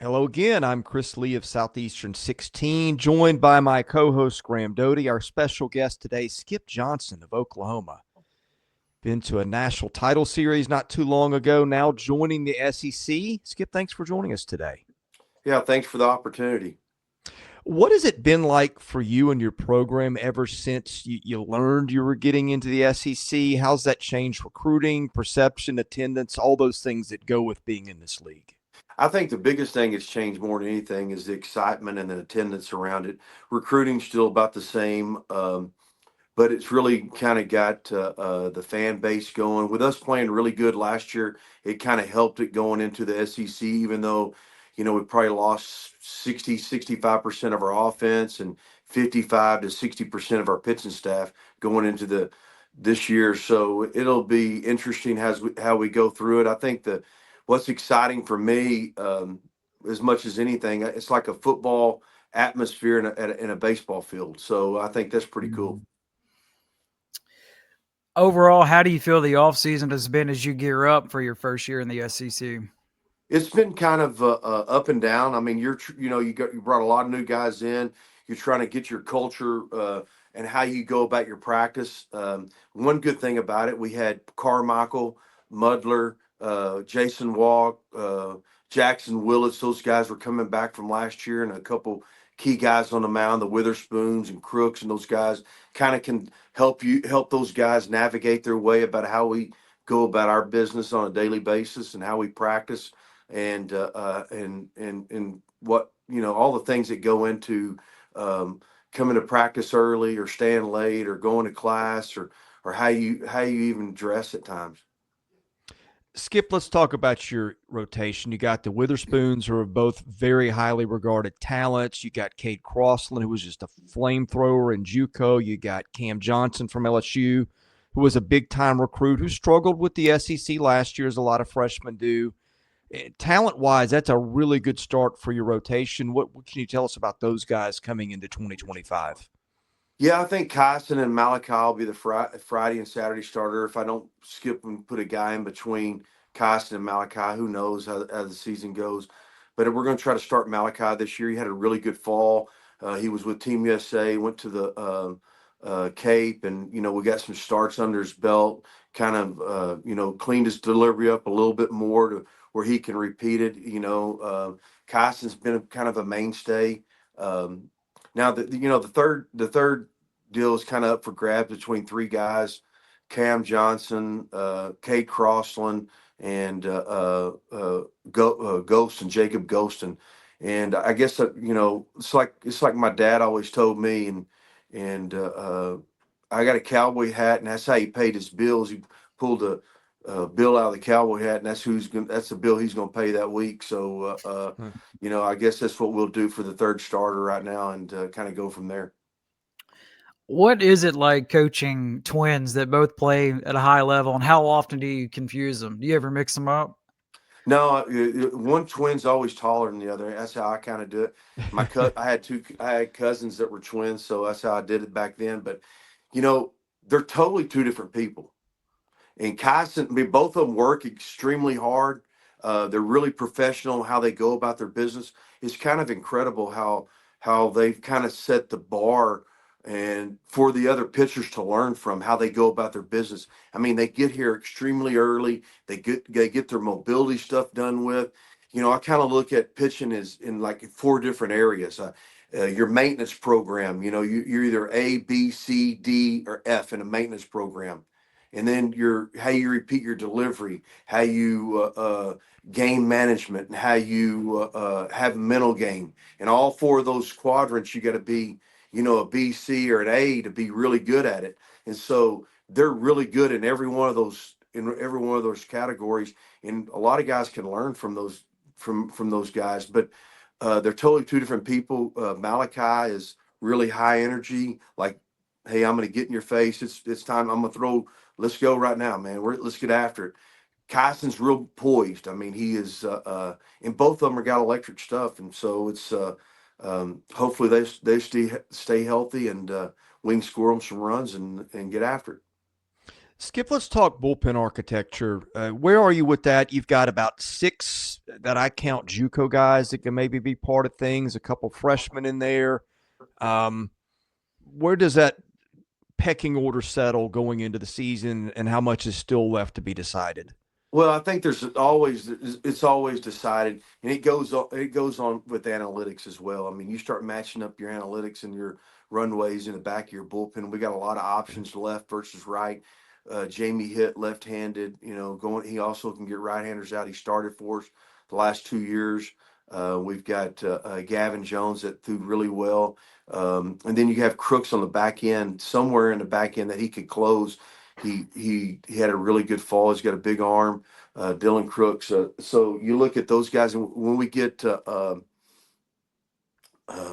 Hello again. I'm Chris Lee of Southeastern 16, joined by my co-host Graham Doty. Our special guest today, Skip Johnson of Oklahoma. Been to a national title series not too long ago, now joining the SEC. Skip, thanks for joining us today. Yeah, thanks for the opportunity. What has it been like for you and your program ever since you learned you were getting into the SEC? How's that changed recruiting, perception, attendance, all those things that go with being in this league? I think the biggest thing that's changed more than anything is the excitement and the attendance around it. Recruiting's still about the same, but it's really kind of got the fan base going. With us playing really good last year, it kind of helped it going into the SEC, even though, we probably lost 65% of our offense and 55 to 60% of our pitching staff going into this year. So it'll be interesting how we go through it. I think what's exciting for me, as much as anything, it's like a football atmosphere in a baseball field. So I think that's pretty cool. Overall, how do you feel the offseason has been as you gear up for your first year in the SEC? It's been kind of up and down. I mean, you brought a lot of new guys in. You're trying to get your culture and how you go about your practice. One good thing about it, we had Carmichael, Mudler, Jason Walk, Jackson Willits. Those guys were coming back from last year, and a couple key guys on the mound, the Witherspoons and Crooks, and those guys kind of can help those guys navigate their way about how we go about our business on a daily basis and how we practice and what all the things that go into coming to practice early or staying late or going to class or how you even dress at times. Skip, let's talk about your rotation. You got the Witherspoons, who are both very highly regarded talents. You got Cade Crossland, who was just a flamethrower in JUCO. You got Cam Johnson from LSU, who was a big-time recruit who struggled with the SEC last year, as a lot of freshmen do. Talent-wise, that's a really good start for your rotation. What can you tell us about those guys coming into 2025? Yeah, I think Kyson and Malachi will be the Friday and Saturday starter. If I don't skip and put a guy in between Kyson and Malachi, who knows how the season goes. But we're going to try to start Malachi this year. He had a really good fall. He was with Team USA, went to the Cape, and, we got some starts under his belt, kind of, cleaned his delivery up a little bit more to where he can repeat it. Kyson's been kind of a mainstay. Now the third deal is kind of up for grabs between three guys: Cam Johnson, Cade Crossland, and Ghost and Jacob Ghostin. And I guess it's like my dad always told me, and I got a cowboy hat, and that's how he paid his bills. He pulled a bill out of the cowboy hat, and that's the bill he's gonna pay that week. So I guess that's what we'll do for the third starter right now, and kind of go from there. What is it like coaching twins that both play at a high level, and how often do you confuse them? Do you ever mix them up? No, one twin's always taller than the other. That's how I kind of do it. I had cousins that were twins, so that's how I did it back then. But they're totally two different people. And Kyson, I mean, both of them work extremely hard. They're really professional in how they go about their business. It's kind of incredible how they've kind of set the bar and for the other pitchers to learn from how they go about their business. I mean, they get here extremely early. They get their mobility stuff done with. I kind of look at pitching as in like four different areas. Your maintenance program, you're either A, B, C, D, or F in a maintenance program. And then how you repeat your delivery, how you game management, and how you have mental game. And all four of those quadrants, you got to be, a B, C, or an A to be really good at it. And so they're really good in every one of those categories. And a lot of guys can learn from those guys, but they're totally two different people. Malachi is really high energy, like, hey, I'm going to get in your face. It's time. I'm going to throw. Let's go right now, man. Let's get after it. Kyson's real poised. I mean, he is, and both of them are got electric stuff, and so it's hopefully they stay healthy, and we can score them some runs and get after it. Skip, let's talk bullpen architecture. Where are you with that? You've got about 6 that I count JUCO guys that can maybe be part of things, a couple freshmen in there. Where does that pecking order settle going into the season, and how much is still left to be decided? Well, I think it's always decided, and it goes on with analytics as well. I mean, you start matching up your analytics and your runways in the back of your bullpen. We got a lot of options left versus right. Jamie Hitt left-handed, going. He also can get right-handers out. He started for us the last 2 years. We've got Gavin Jones that threw really well, and then you have Crooks on the back end, somewhere in the back end that he could close. He had a really good fall. He's got a big arm, Dylan Crooks. So you look at those guys, and when we get I'm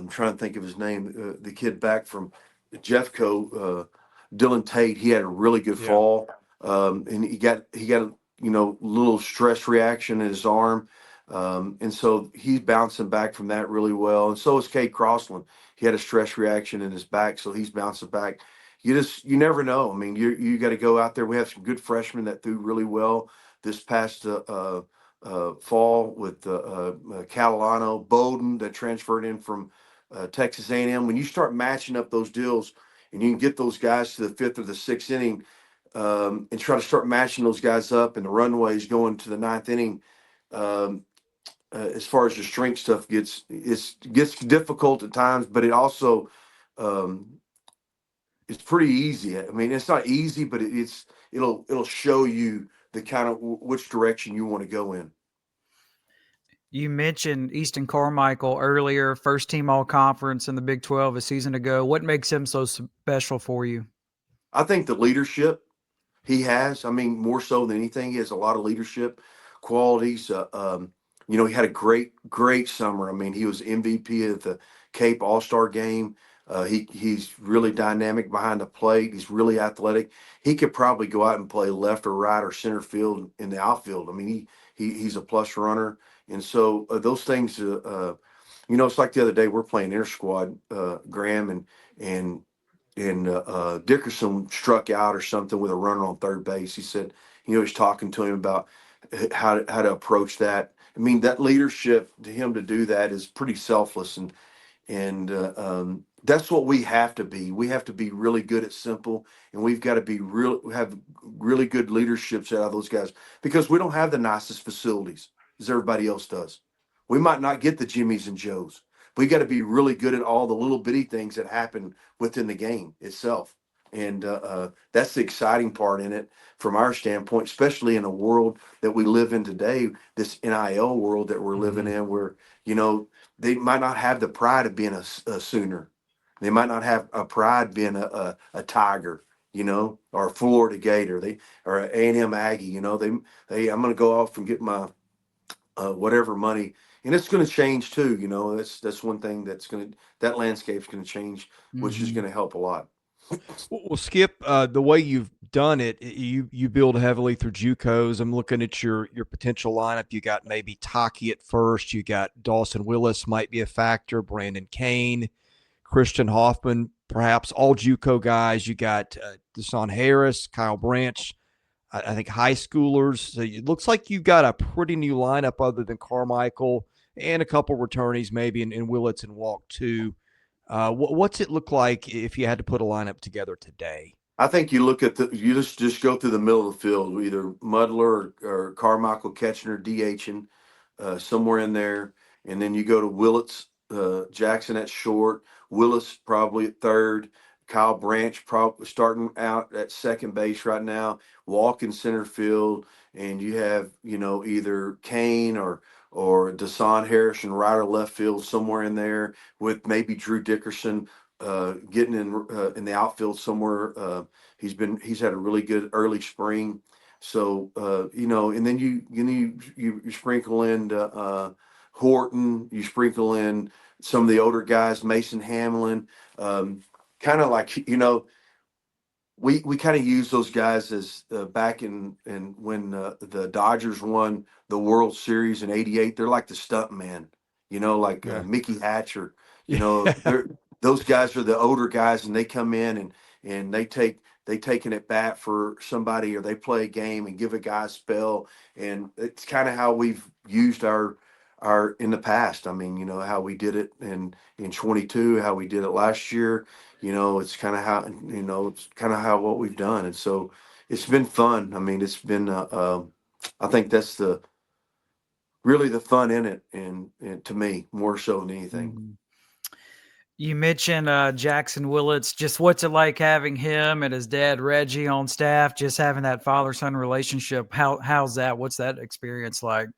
trying to think of his name, the kid back from Jeffco, Dylan Tate. He had a really good fall, and he got little stress reaction in his arm, and so he's bouncing back from that really well. And so is Cade Crossland. He had a stress reaction in his back, so he's bouncing back. You never know. I mean, you got to go out there. We have some good freshmen that threw really well this past fall with Catalano, Bowden that transferred in from Texas A&M. When you start matching up those deals and you can get those guys to the 5th or the 6th inning, and try to start matching those guys up, and the runways going to the 9th inning. As far as the strength stuff gets difficult at times, but it also it's pretty easy. I mean, it's not easy, but it'll show you the kind of which direction you want to go in. You mentioned Easton Carmichael earlier, first team all conference in the Big 12 a season ago. What makes him so special for you? I think the leadership he has. I mean, more so than anything, he has a lot of leadership qualities. He had a great summer. I mean, he was MVP of the Cape All-Star game. He's really dynamic behind the plate. He's really athletic. He could probably go out and play left or right or center field in the outfield. I mean, he's a plus runner. And so those things, it's like the other day we're playing inter squad, Graham and Dickerson struck out or something with a runner on third base. He said, he's talking to him about how to approach that. I mean, that leadership to him to do that is pretty selfless, and that's what we have to be. We have to be really good at simple, and we've got to have really good leaderships out of those guys, because we don't have the nicest facilities as everybody else does. We might not get the Jimmys and Joes. We got to be really good at all the little bitty things that happen within the game itself. And that's the exciting part in it from our standpoint, especially in a world that we live in today, this NIL world that we're living in, where, they might not have the pride of being a Sooner. They might not have a pride being a Tiger, or a Florida Gator, or an A&M Aggie. I'm going to go off and get my whatever money. And it's going to change too. That's one thing that landscape's going to change, which is going to help a lot. Well, Skip, the way you've done it, you build heavily through JUCOs. I'm looking at your potential lineup. You got maybe Tockey at first. You got Dawson WIllits might be a factor. Brandon Kane, Christian Hoffman, perhaps all JUCO guys. You got Dasan Harris, Kyle Branch. I think high schoolers. So it looks like you've got a pretty new lineup other than Carmichael and a couple returnees maybe in WIllits and Walk too. What's it look like if you had to put a lineup together today? I think you look at you just go through the middle of the field, either Muddler or Carmichael catching or DHing, somewhere in there, and then you go to WIllits, Jackson at short, Willis probably at third, Kyle Branch probably starting out at second base right now, Walk in center field, and you have either Kane or Dasan Harris in right or left field, somewhere in there, with maybe Drew Dickerson getting in the outfield somewhere. He's had a really good early spring, so and then you sprinkle in Horton, you sprinkle in some of the older guys, Mason Hamlin, kind of like we kind of use those guys as back in when the Dodgers won the World Series in '88. They're like the stunt man, like Mickey Hatcher. Those guys are the older guys, and they come in and they take they take an at bat for somebody, or they play a game and give a guy a spell. And it's kind of how we've used our in the past. I mean, how we did it in 22, how we did it last year. It's kind of how what we've done. And so it's been fun. I mean, it's been I think that's really the fun in it, and to me more so than anything. Mhm. You mentioned Jackson WIllits. Just what's it like having him and his dad Reggie on staff? Just having that father-son relationship. How's that? What's that experience like?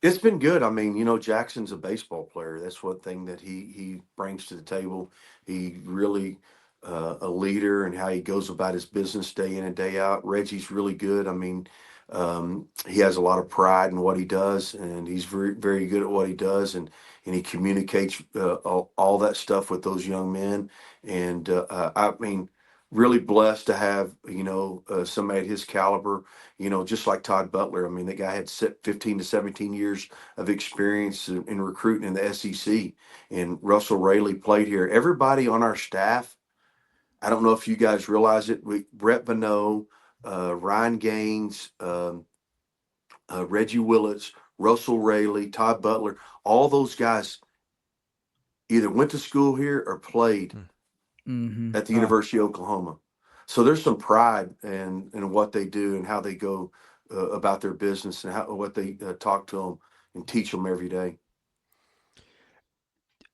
It's been good. I mean, Jackson's a baseball player. That's one thing that he brings to the table. He really a leader, and how he goes about his business day in and day out. Reggie's really good. I mean, he has a lot of pride in what he does, and he's very, very good at what he does, and he communicates all that stuff with those young men. And I mean, really blessed to have somebody at his caliber. Just like Todd Butler. I mean, that guy had 15 to 17 years of experience in recruiting in the SEC. And Russell Rayleigh played here. Everybody on our staff, I don't know if you guys realize it, Brett Bonneau, Ryan Gaines, Reggie Willits, Russell Rayleigh, Todd Butler, all those guys either went to school here or played at the University of Oklahoma. So there's some pride in what they do and how they go about their business, and what they talk to them and teach them every day.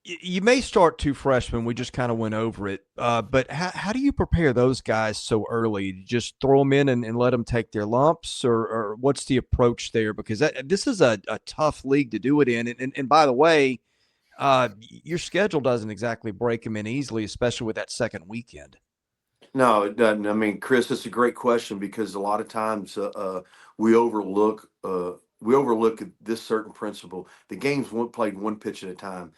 You may start two freshmen. We just kind of went over it. But how do you prepare those guys so early? Just throw them in and let them take their lumps, or what's the approach there? Because this is a tough league to do it in. And by the way, your schedule doesn't exactly break them in easily, especially with that second weekend. No, it doesn't. I mean, Chris, that's a great question, because a lot of times we overlook this certain principle. The games weren't played one pitch at a time.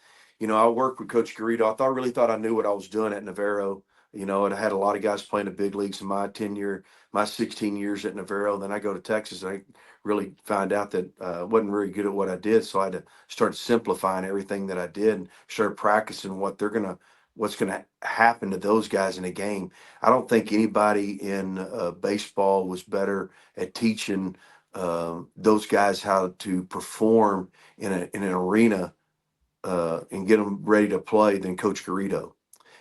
I worked with Coach Garrido. I really thought I knew what I was doing at Navarro. And I had a lot of guys playing the big leagues in my tenure, my 16 years at Navarro. Then I go to Texas, and I really found out that I wasn't very good at what I did. So I had to start simplifying everything that I did, and start practicing what's gonna happen to those guys in a game. I don't think anybody in baseball was better at teaching those guys how to perform in an arena and get them ready to play than Coach Garrido.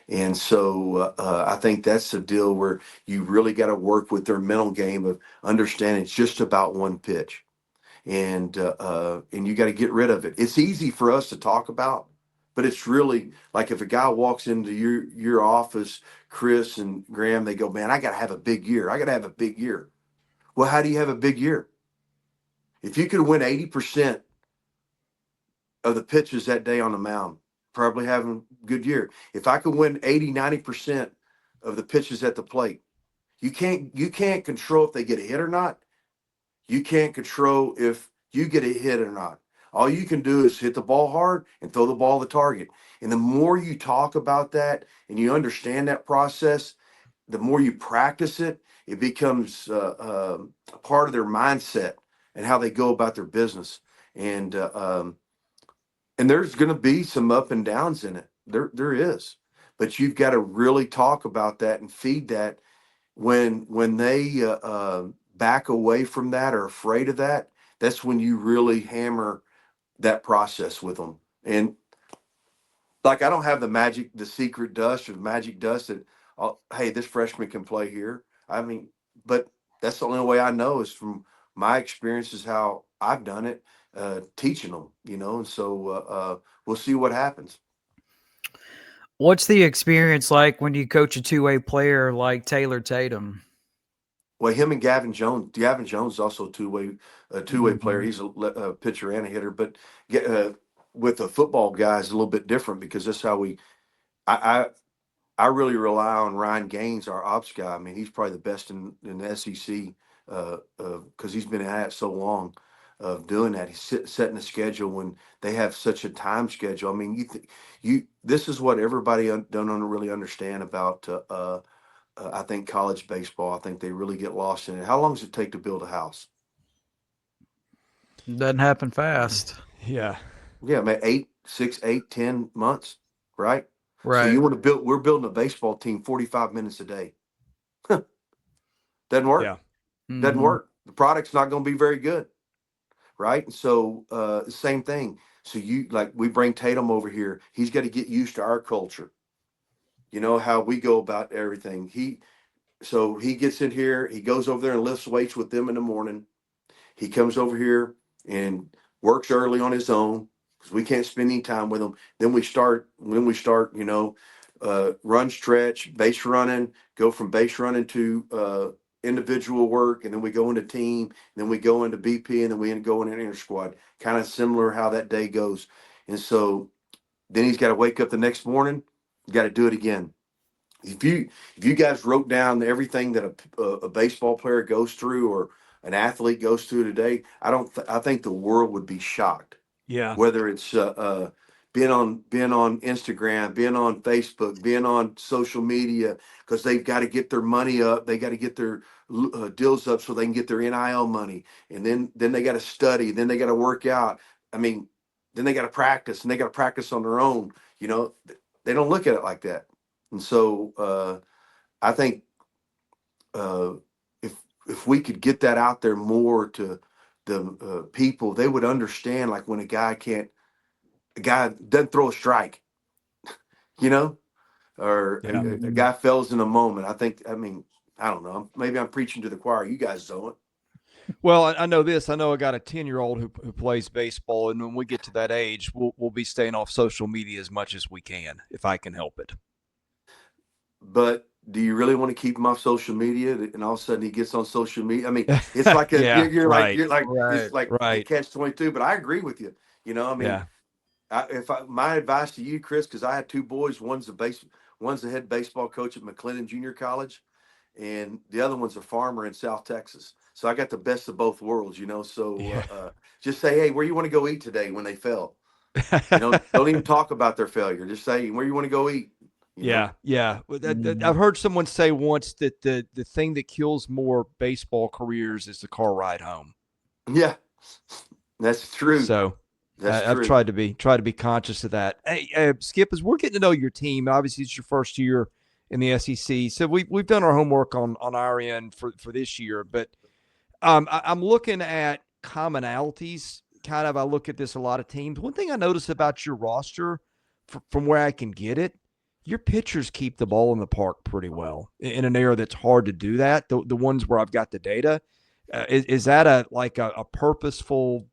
And so I think that's the deal, where you really got to work with their mental game of understanding it's just about one pitch, and you got to get rid of it. It's easy for us to talk about, but it's really like if a guy walks into your office, Chris and Graham, they go, "Man, I got to have a big year. I got to have a big year." Well, how do you have a big year? If you could win 80% of the pitches that day on the mound, probably having a good year. If I could win 80-90% of the pitches at the plate, you can't control if they get a hit or not. You can't control if you get a hit or not. All you can do is hit the ball hard and throw the ball to the target. And the more you talk about that and you understand that process, the more you practice it, it becomes a part of their mindset and how they go about their business. And there's going to be some up and downs in it. There is, but you've got to really talk about that and feed that. When they back away from that or afraid of that, that's when you really hammer that process with them. And like, I don't have the secret dust or the magic dust that, hey, this freshman can play here. I mean, but that's the only way I know is from my experiences, how I've done it, teaching them, and so we'll see what happens. What's the experience like when you coach a two-way player like Taylor Tatum? Well, him and Gavin Jones. Gavin Jones is also a two-way player. He's a pitcher and a hitter. But with a football guy, it's a little bit different, because that's how I really rely on Ryan Gaines, our ops guy. I mean, he's probably the best in the SEC because he's been at it so long of doing that. He's setting the schedule when they have such a time schedule. I mean, this is what everybody don't really understand about. I think college baseball. I think they really get lost in it. How long does it take to build a house? Doesn't happen fast. Yeah. Yeah, man, 6, 8, 10 months, right? Right. So you want to build? We're building a baseball team 45 minutes a day. Doesn't work. Yeah. Doesn't work. The product's not going to be very good. Right. And so same thing. So we bring Tatum over here. He's got to get used to our culture. You know how we go about everything. So he gets in here, he goes over there and lifts weights with them in the morning. He comes over here and works early on his own because we can't spend any time with him. Then we start, run stretch, base running, go from base running to individual work, and then we go into team, and then we go into BP, and then we go into inter squad. Kind of similar how that day goes. And so then he's got to wake up the next morning, got to do it again. If you guys wrote down everything that a baseball player goes through or an athlete goes through today, I think the world would be shocked. Yeah. Whether it's being on Instagram, being on Facebook, being on social media, because they've got to get their money up, they got to get their deals up so they can get their NIL money, and then they got to study, then they got to work out. I mean, then they got to practice, and they got to practice on their own. You know, they don't look at it like that. And so I think if we could get that out there more to the people, they would understand. Like when a guy doesn't throw a strike, you know, or a guy fails in a moment. I don't know. Maybe I'm preaching to the choir. You guys don't. Well, I know this. I know I got a 10-year-old who plays baseball, and when we get to that age, we'll be staying off social media as much as we can, if I can help it. But do you really want to keep him off social media? And all of a sudden he gets on social media. I mean, it's like you're like it's like a catch-22. But I agree with you. You know, I mean, my advice to you, Chris, because I had two boys. One's the head baseball coach at McLennan Junior College, and the other one's a farmer in South Texas. So I got the best of both worlds. You know, so just say, hey, where you want to go eat today when they fail? You know, don't even talk about their failure. Just say where you want to go eat. Yeah. I've heard someone say once that the thing that kills more baseball careers is the car ride home. Yeah, that's true. So I've tried to be conscious of that. Hey, Skip, as we're getting to know your team, obviously it's your first year in the SEC, so we've done our homework on our end for this year. But I'm looking at commonalities. Kind of, I look at this a lot of teams. One thing I notice about your roster, from where I can get it, your pitchers keep the ball in the park pretty well in an era that's hard to do that. The ones where I've got the data, is that a purposeful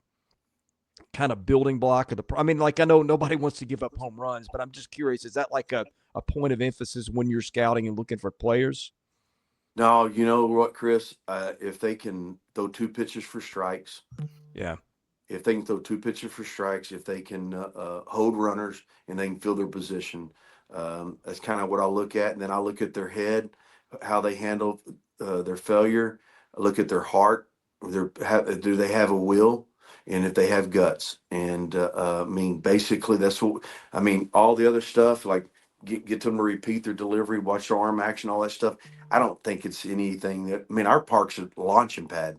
kind of building block of the? I mean, like I know nobody wants to give up home runs, but I'm just curious, is that like a point of emphasis when you're scouting and looking for players? No, you know what, Chris? If they can throw two pitches for strikes, if they can throw two pitches for strikes, if they can hold runners and they can fill their position. That's kind of what I look at. And then I look at their head, how they handle their failure. I look at their heart. Do they have a will? And if they have guts. And I mean, basically that's all the other stuff, like get them to repeat their delivery, watch their arm action, all that stuff. I don't think it's anything our park's a launching pad.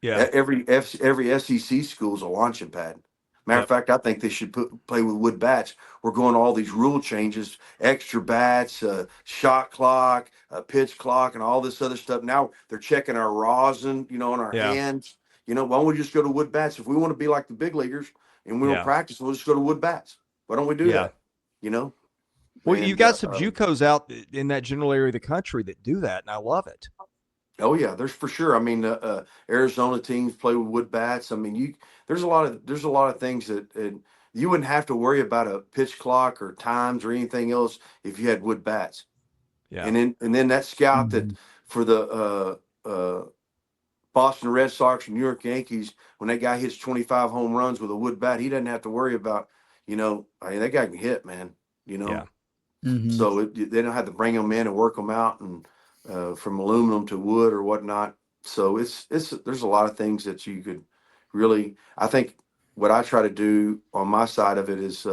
Yeah. Every SEC school is a launching pad. Matter of fact, I think they should play with wood bats. We're going to all these rule changes, extra bats, shot clock, pitch clock, and all this other stuff. Now they're checking our rosin, on our hands. Why don't we just go to wood bats? If we want to be like the big leaguers and we don't practice, we'll just go to wood bats. Why don't we do that? Well, you've got some JUCOs out in that general area of the country that do that, and I love it. Oh yeah, there's for sure. I mean, Arizona teams play with wood bats. I mean, there's a lot of things that you wouldn't have to worry about a pitch clock or times or anything else if you had wood bats. Yeah. And then that scout that for the Boston Red Sox and New York Yankees, when that guy hits 25 home runs with a wood bat, he doesn't have to worry about, that guy can hit, man. Yeah. So they don't have to bring them in and work them out and. From aluminum to wood or whatnot. So there's a lot of things that you could really, I think what I try to do on my side of it is,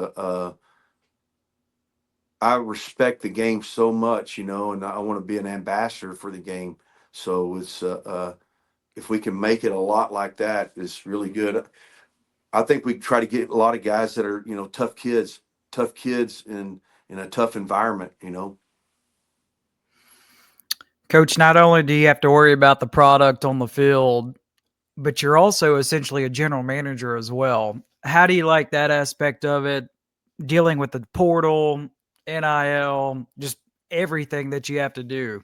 I respect the game so much, and I want to be an ambassador for the game. So it's, if we can make it a lot like that, it's really good. I think we try to get a lot of guys that are, tough kids in a tough environment, Coach, not only do you have to worry about the product on the field, but you're also essentially a general manager as well. How do you like that aspect of it? Dealing with the portal, NIL, just everything that you have to do.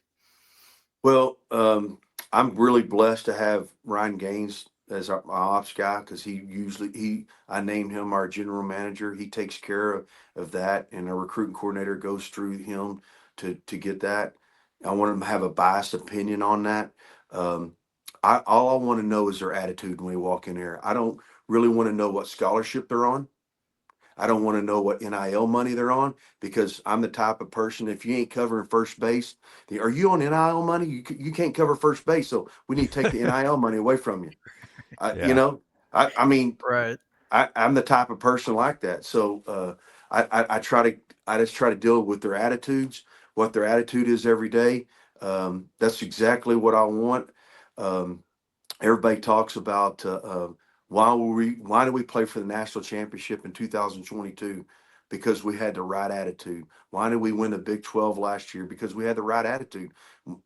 Well, I'm really blessed to have Ryan Gaines as my ops guy because I named him our general manager. He takes care of that, and our recruiting coordinator goes through him to get that. I want him to have a biased opinion on that. Um, all I want to know is their attitude when we walk in there. I don't really want to know what scholarship they're on. I don't want to know what NIL money they're on because I'm the type of person, if you ain't covering first base, are you on NIL money? You can't cover first base. So we need to take the NIL money away from you. You Yeah. know, I mean, Right. I'm the type of person like that. So I just try to deal with their attitudes, what their attitude is every day. That's exactly what I want. Um, Everybody talks about why do we play for the national championship in 2022? Because we had the right attitude. Why did we win the Big 12 last year? Because we had the right attitude.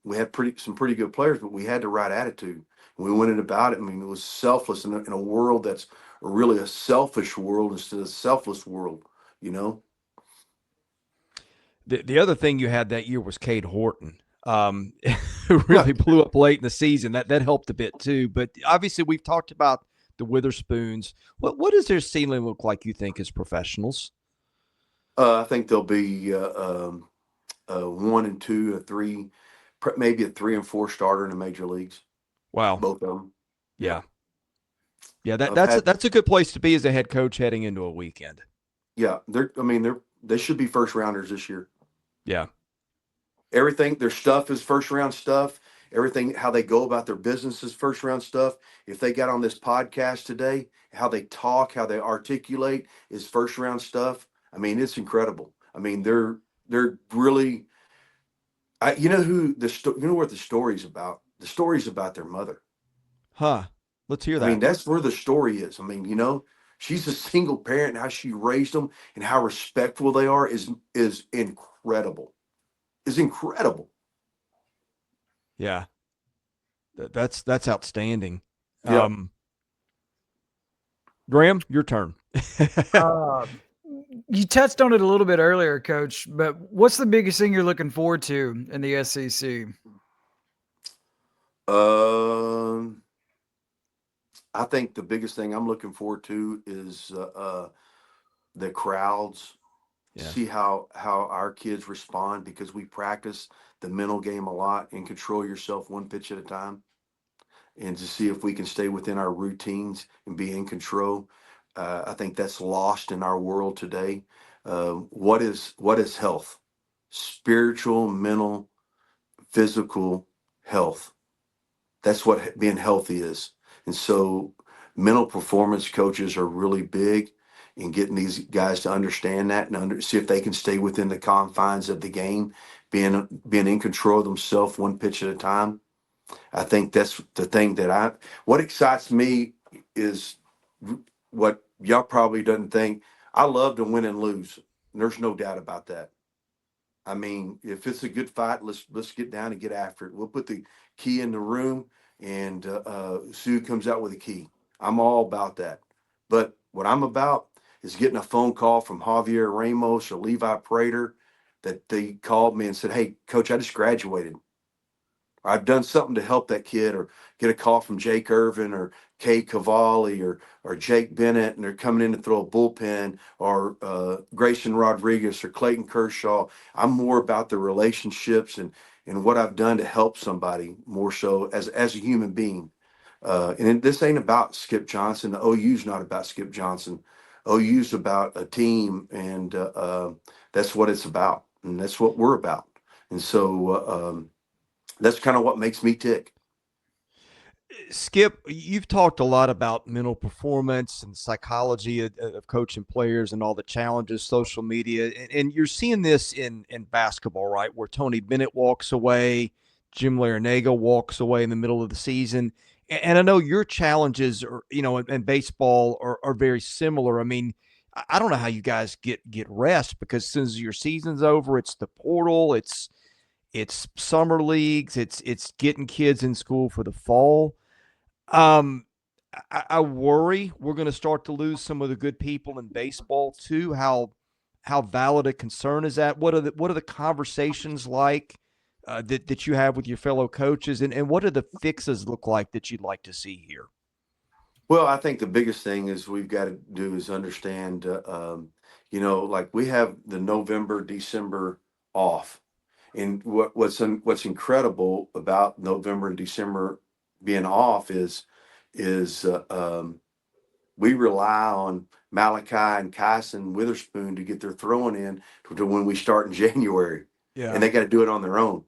We had some pretty good players, but we had the right attitude. We went about it. I mean, it was selfless in a world that's really a selfish world instead of a selfless world. You know. The other thing you had that year was Cade Horton, who really blew up late in the season. That helped a bit too. But obviously, we've talked about the Witherspoons. What does their ceiling look like, you think, as professionals? I think they'll be 1 and 2, a 3, maybe a 3 and 4 starter in the major leagues. Wow. Both of them. Yeah. Yeah, I've that's had- that's a good place to be as a head coach heading into a weekend. Yeah, they should be first rounders this year. Yeah. Everything, their stuff is first round stuff. Everything, how they go about their business is first round stuff. If they got on this podcast today, how they talk, how they articulate is first round stuff. I mean, it's incredible. I mean, they're really. You know you know what the story's about. The story's about their mother. Huh. Let's hear I that. mean, that's where the story is. I mean, she's a single parent. How she raised them and how respectful they are is incredible. Is incredible. Yeah. That's outstanding. Yep. Graham, your turn. You touched on it a little bit earlier, Coach, but what's the biggest thing you're looking forward to in the SEC? I think the biggest thing I'm looking forward to is the crowds. Yeah. See how our kids respond because we practice the mental game a lot and control yourself one pitch at a time, and to see if we can stay within our routines and be in control. I think that's lost in our world today. What is health? Spiritual, mental, physical health. That's what being healthy is. And so mental performance coaches are really big in getting these guys to understand that and see if they can stay within the confines of the game, being in control of themselves one pitch at a time. I think that's the thing what excites me is what y'all probably doesn't think. I love to win and lose. There's no doubt about that. I mean, if it's a good fight, let's get down and get after it. We'll put the key in the room, and Sue comes out with a key. I'm all about that. But what I'm about is getting a phone call from Javier Ramos or Levi Prater that they called me and said, "Hey, Coach, I just graduated. I've done something to help that kid," or get a call from Jake Irvin or Kay Cavalli or Jake Bennett, and they're coming in to throw a bullpen, or Grayson Rodriguez or Clayton Kershaw. I'm more about the relationships and what I've done to help somebody more so as a human being. This ain't about Skip Johnson. The OU's not about Skip Johnson. OU's about a team, and that's what it's about, and that's what we're about. And so that's kind of what makes me tick. Skip, you've talked a lot about mental performance and psychology of coaching players and all the challenges, social media, and you're seeing this in basketball, right? Where Tony Bennett walks away, Jim Larinaga walks away in the middle of the season, and I know your challenges, are, in baseball are very similar. I mean, I don't know how you guys get rest because as soon as your season's over, it's the portal, it's It's summer leagues. It's getting kids in school for the fall. Um, I worry we're going to start to lose some of the good people in baseball too. How valid a concern is that? What are the conversations like that you have with your fellow coaches, and what do the fixes look like that you'd like to see here? Well, I think the biggest thing is we've got to do is understand, like we have the November, December off. And what's incredible about November and December being off is we rely on Malachi and Kyson Witherspoon to get their throwing in to when we start in January, and Yeah. they got to do it on their own.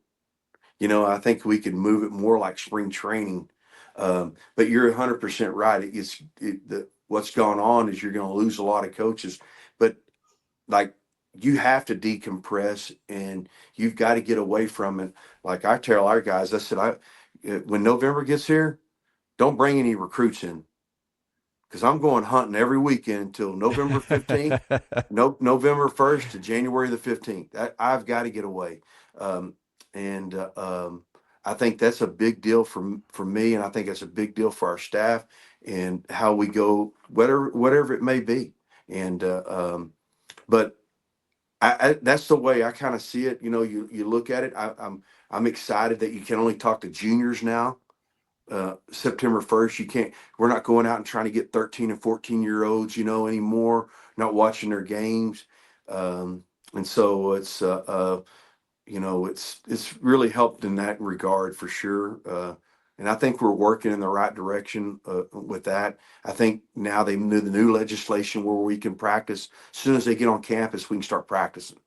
I think we could move it more like spring training. But you're 100% right. What's gone on is you're going to lose a lot of coaches, but like you have to decompress and you've got to get away from it. Like I tell our guys, I said, when November gets here, don't bring any recruits in because I'm going hunting every weekend until November 15th. No, November 1st to January the 15th. I've got to get away. And I think that's a big deal for me. And I think it's a big deal for our staff and how we go, whatever it may be. But that's the way I kind of see it. You look at it. I'm excited that you can only talk to juniors now. September 1st, we're not going out and trying to get 13 and 14-year-olds, anymore, not watching their games. And so it's really helped in that regard for sure. And I think we're working in the right direction with that. I think now they knew the new legislation where we can practice. As soon as they get on campus, we can start practicing.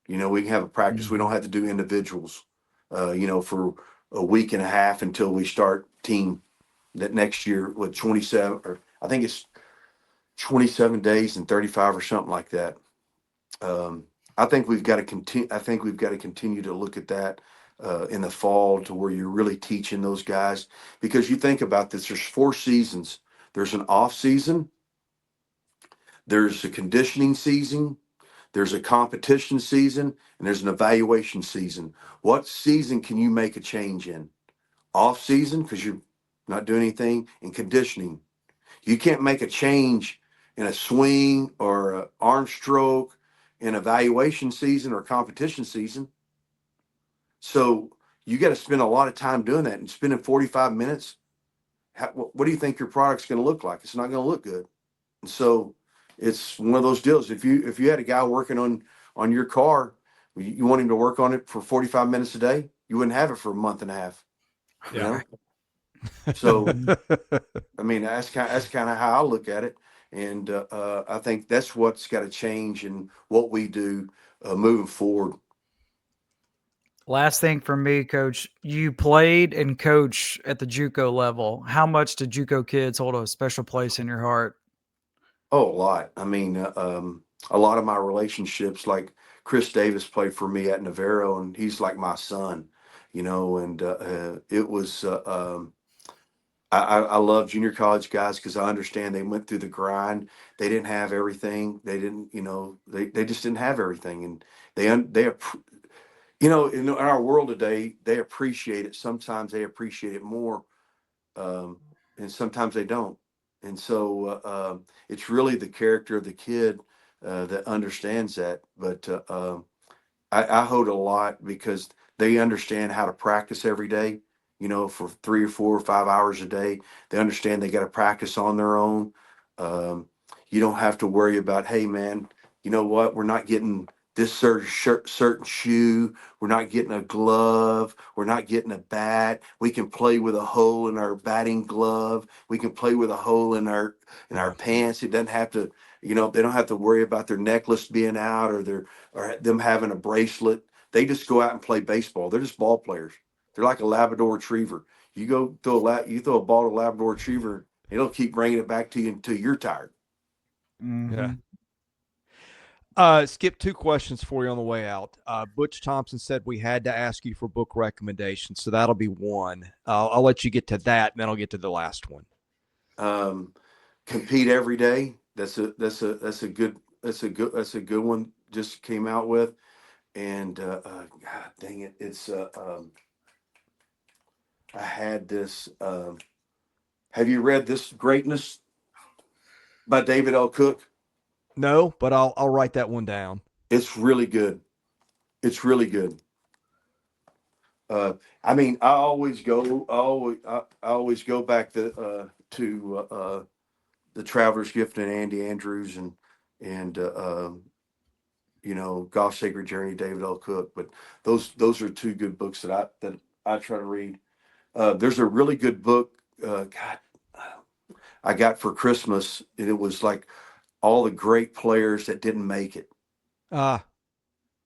We can have a practice. We don't have to do individuals, for a week and a half until we start team that next year with 27, or I think it's 27 days and 35 or something like that. I think we've got to continue. I think we've got to continue to look at that in the fall to where you're really teaching those guys, because you think about this. There's 4 seasons. There's an off season. There's a conditioning season. There's a competition season, and there's an evaluation season. What season can you make a change in? Off season, because you're not doing anything. In conditioning, you can't make a change in a swing or an arm stroke in evaluation season or competition season. So you got to spend a lot of time doing that, and spending 45 minutes. What do you think your product's going to look like? It's not going to look good. And so it's one of those deals. If you had a guy working on your car, you want him to work on it for 45 minutes a day, you wouldn't have it for a month and a half. Yeah. So I mean, that's kind of how I look at it, and I think that's what's got to change in what we do moving forward. Last thing for me, Coach, you played and coach at the JUCO level. How much did JUCO kids hold a special place in your heart? Oh, a lot. I mean, a lot of my relationships, like Chris Davis played for me at Navarro, and he's like my son, and it was. I love junior college guys because I understand they went through the grind. They didn't have everything. They didn't, they just didn't have everything, and in our world today, they appreciate it. Sometimes they appreciate it more, um, and sometimes they don't. And so it's really the character of the kid that understands that. But I hold a lot because they understand how to practice every day, for 3 or 4 or 5 hours a day. They understand they got to practice on their own. You don't have to worry about, hey, man, you know what? We're not getting this certain shoe. We're not getting a glove. We're not getting a bat. We can play with a hole in our batting glove. We can play with a hole in our pants. It doesn't have to, they don't have to worry about their necklace being out or them having a bracelet. They just go out and play baseball. They're just ball players. They're like a Labrador Retriever. You go you throw a ball to a Labrador Retriever, it'll keep bringing it back to you until you're tired. Yeah. Mm-hmm. Skip, 2 questions for you on the way out. Butch Thompson said we had to ask you for book recommendations, so that'll be one. I'll let you get to that, and then I'll get to the last one. Compete every day. That's a good one. Just came out with. and God dang it, it's I had this. Have you read this Greatness by David L. Cook? No, but I'll write that one down. It's really good. It's really good. I mean, I always go back to the Traveler's Gift and Andy Andrews and Golf Sacred Journey, David L. Cook. But those are two good books that I try to read. There's a really good book. God, I got for Christmas, and it was like all the great players that didn't make it.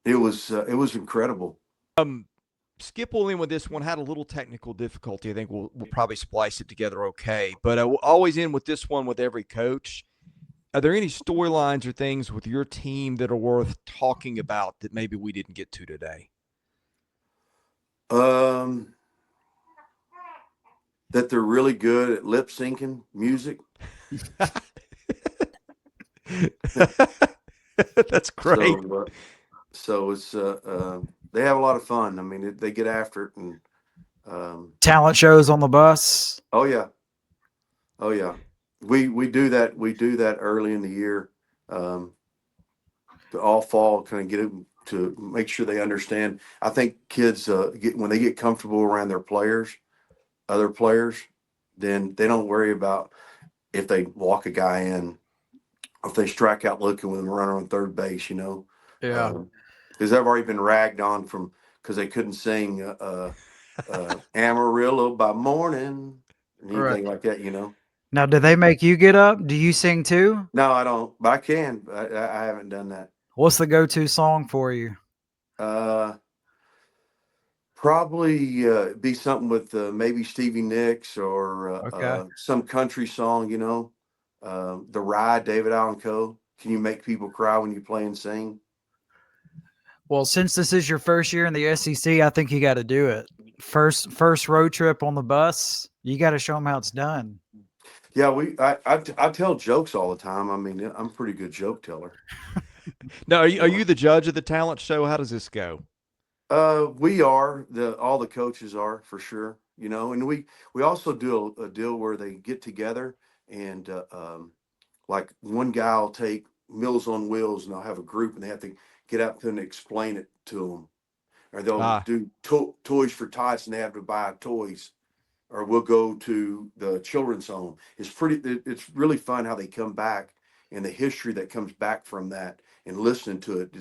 It was incredible. Skip will in with this one. Had a little technical difficulty. I think we'll probably splice it together okay. But we'll always end with this one with every coach. Are there any storylines or things with your team that are worth talking about that maybe we didn't get to today? That they're really good at lip syncing music. That's great. So it's they have a lot of fun. I mean, they get after it, and talent shows on the bus. Oh yeah. We do that. We do that early in the year, to all fall, kind of get them to make sure they understand. I think kids when they get comfortable around their other players, then they don't worry about if they walk a guy in, if they strike out looking with a runner on third base, Yeah. Because they've already been ragged on because they couldn't sing Amarillo by morning, anything like that, Now, do they make you get up? Do you sing too? No, I don't, but I can. I haven't done that. What's the go-to song for you? Probably be something with maybe Stevie Nicks or some country song, The Ride, David Allan Coe. Can you make people cry when you play and sing? Well, since this is your first year in the SEC, I think you got to do it. First road trip on the bus, you got to show them how it's done. Yeah, I tell jokes all the time. I mean, I'm a pretty good joke teller. Now, are you the judge of the talent show? How does this go? We are all the coaches are for sure, and we also do a deal where they get together and like one guy will take Meals on Wheels and they'll have a group and they have to get out and explain it to them, or they'll do Toys for Tots and they have to buy toys, or we'll go to the children's home. It's really fun how they come back and the history that comes back from that and listening to it.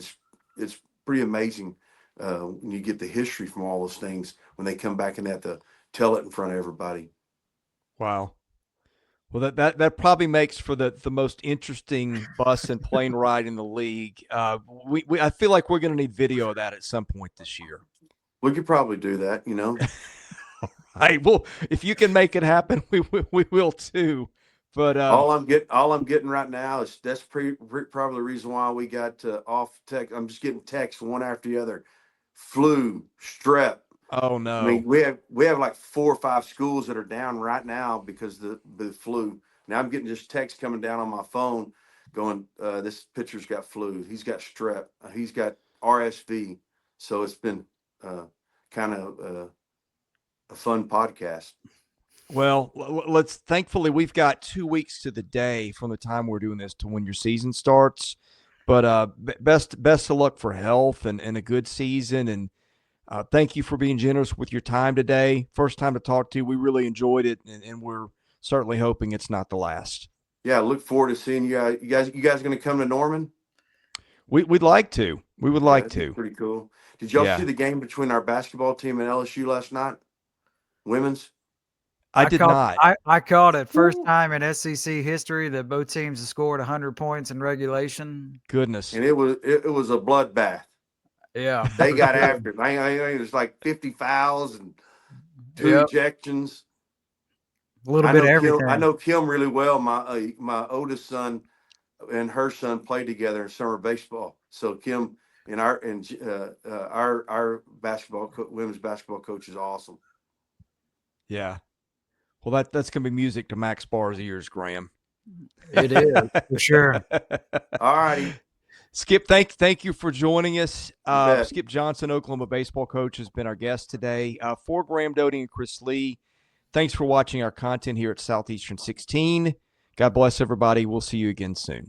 It's pretty amazing. When you get the history from all those things, when they come back and have to tell it in front of everybody. Wow. Well, that probably makes for the most interesting bus and plane ride in the league. I feel like we're going to need video of that at some point this year. We could probably do that, All right. Well, if you can make it happen, we will too. But all I'm getting right now is that's probably the reason why we got off text. I'm just getting texts one after the other. Flu, strep. Oh no! I mean, we have like 4 or 5 schools that are down right now because the flu. Now I'm getting just text coming down on my phone, going, "This pitcher's got flu. He's got strep. He's got RSV." So it's been kind of a fun podcast. Well, thankfully we've got 2 weeks to the day from the time we're doing this to when your season starts. But best of luck for health and a good season. And thank you for being generous with your time today. First time to talk to you. We really enjoyed it, and we're certainly hoping it's not the last. Yeah, look forward to seeing you guys. You guys going to come to Norman? We'd like to. We would like to. Pretty cool. Did y'all see the game between our basketball team and LSU last night? Women's? I did not. I caught it. First time in SEC history that both teams have scored 100 points in regulation. Goodness. And it was a bloodbath. Yeah. They got after it. It was like 50 fouls and 2 ejections. A little bit of everything. I know Kim really well. My oldest son and her son played together in summer baseball. So Kim and our women's basketball coach is awesome. Yeah. Well, that's going to be music to Max Barr's ears, Graham. It is, for sure. All righty. Skip, thank you for joining us. bet. Skip Johnson, Oklahoma baseball coach, has been our guest today. For Graham Doty and Chris Lee, thanks for watching our content here at Southeastern 16. God bless everybody. We'll see you again soon.